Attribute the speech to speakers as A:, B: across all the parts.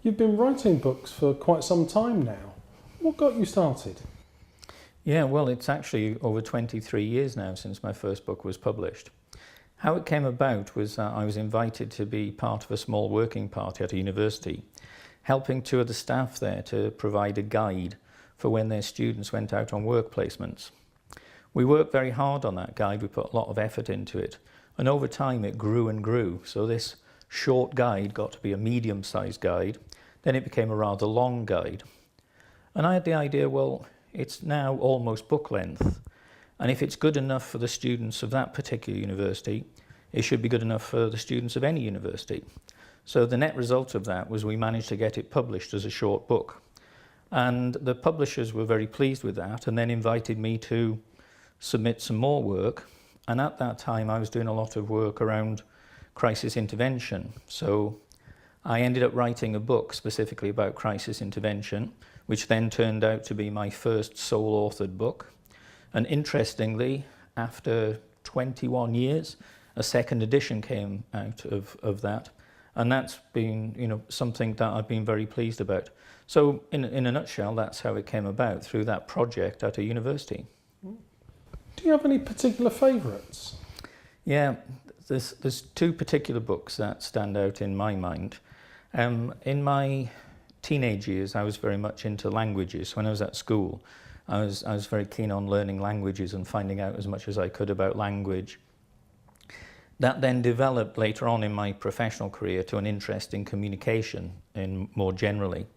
A: You've been writing books for quite some time now. What got you started?
B: Yeah, well, it's actually over 23 years now since my first book was published. How it came about was that I was invited to be part of a small working party at a university, helping two of the staff there to provide a guide for when their students went out on work placements. We worked very hard on that guide, we put a lot of effort into it, and over time it grew and grew. So this short guide got to be a medium-sized guide, then it became a rather long guide. And I had the idea, well, it's now almost book length, and if it's good enough for the students of that particular university, it should be good enough for the students of any university. So the net result of that was we managed to get it published as a short book. And the publishers were very pleased with that and then invited me to submit some more work. And at that time I was doing a lot of work around crisis intervention. So I ended up writing a book specifically about crisis intervention, which then turned out to be my first sole authored book. And interestingly, after 21 years, a second edition came out of that. And that's been, something that I've been very pleased about. So in a nutshell, that's how it came about, through that project at a university.
A: Do you have any particular favourites?
B: Yeah, there's two particular books that stand out in my mind. In my teenage years, I was very much into languages. When I was at school, I was very keen on learning languages and finding out as much as I could about language. That then developed later on in my professional career to an interest in communication more generally.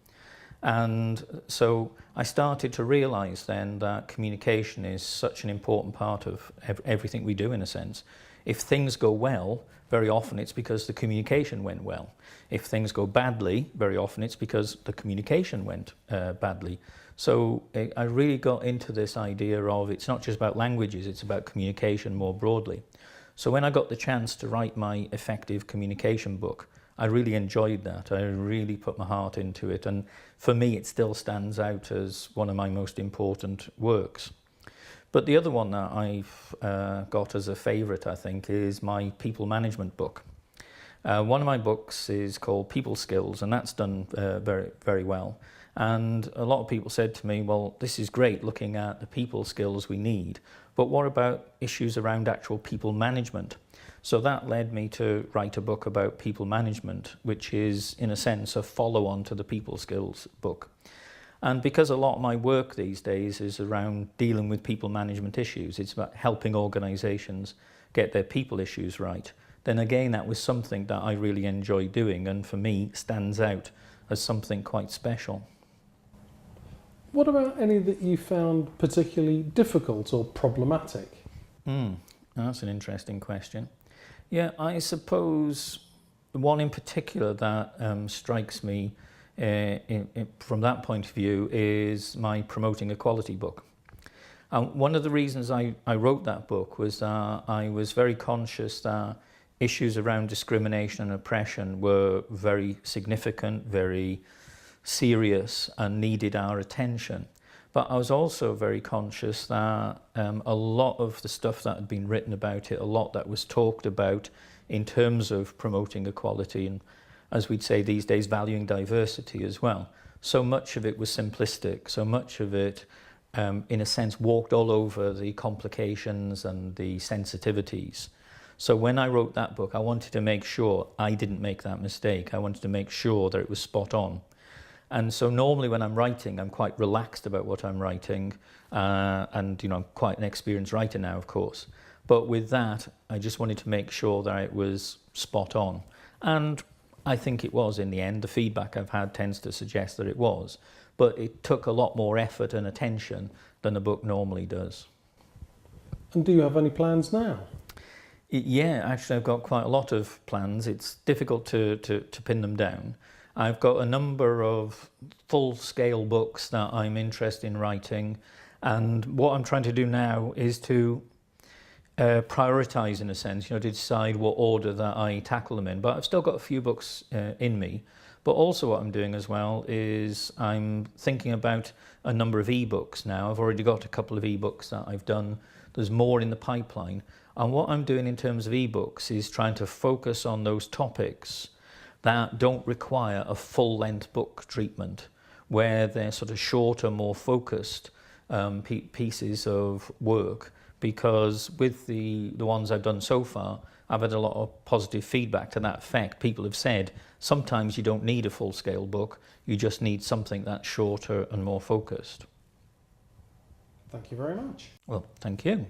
B: And so I started to realise then that communication is such an important part of everything we do, in a sense. If things go well, very often it's because the communication went well. If things go badly, very often it's because the communication went badly. So I really got into this idea of it's not just about languages, it's about communication more broadly. So when I got the chance to write my effective communication book, I really enjoyed that. I really put my heart into it, and for me it still stands out as one of my most important works. But the other one that I've got as a favourite, I think, is my people management book. One of my books is called People Skills, and that's done very, very well. And a lot of people said to me, well, this is great looking at the people skills we need, but what about issues around actual people management? So that led me to write a book about people management, which is, in a sense, a follow-on to the people skills book. And because a lot of my work these days is around dealing with people management issues, it's about helping organisations get their people issues right, then again that was something that I really enjoy doing, and for me stands out as something quite special.
A: What about any that you found particularly difficult or problematic?
B: That's an interesting question. Yeah, I suppose one in particular that strikes me from that point of view is my Promoting Equality book. One of the reasons I wrote that book was that I was very conscious that issues around discrimination and oppression were very significant, very serious, and needed our attention. But I was also very conscious that a lot of the stuff that had been written about it, a lot that was talked about in terms of promoting equality and, as we'd say these days, valuing diversity as well, so much of it was simplistic, so much of it, in a sense, walked all over the complications and the sensitivities. So when I wrote that book, I wanted to make sure I didn't make that mistake. I wanted to make sure that it was spot on. And so normally when I'm writing, I'm quite relaxed about what I'm writing, and I'm quite an experienced writer now, of course. But with that, I just wanted to make sure that it was spot on. And I think it was in the end. The feedback I've had tends to suggest that it was. But it took a lot more effort and attention than a book normally does.
A: And do you have any plans now?
B: Yeah, actually I've got quite a lot of plans. It's difficult to pin them down. I've got a number of full-scale books that I'm interested in writing, and what I'm trying to do now is to prioritise, in a sense, to decide what order that I tackle them in. But I've still got a few books in me. But also what I'm doing as well is I'm thinking about a number of ebooks now. I've already got a couple of ebooks that I've done. There's more in the pipeline. And what I'm doing in terms of ebooks is trying to focus on those topics that don't require a full-length book treatment, where they're sort of shorter, more focused pieces of work. Because with the ones I've done so far, I've had a lot of positive feedback to that effect. People have said sometimes you don't need a full-scale book, you just need something that's shorter and more focused.
A: Thank you very much.
B: Well, thank you.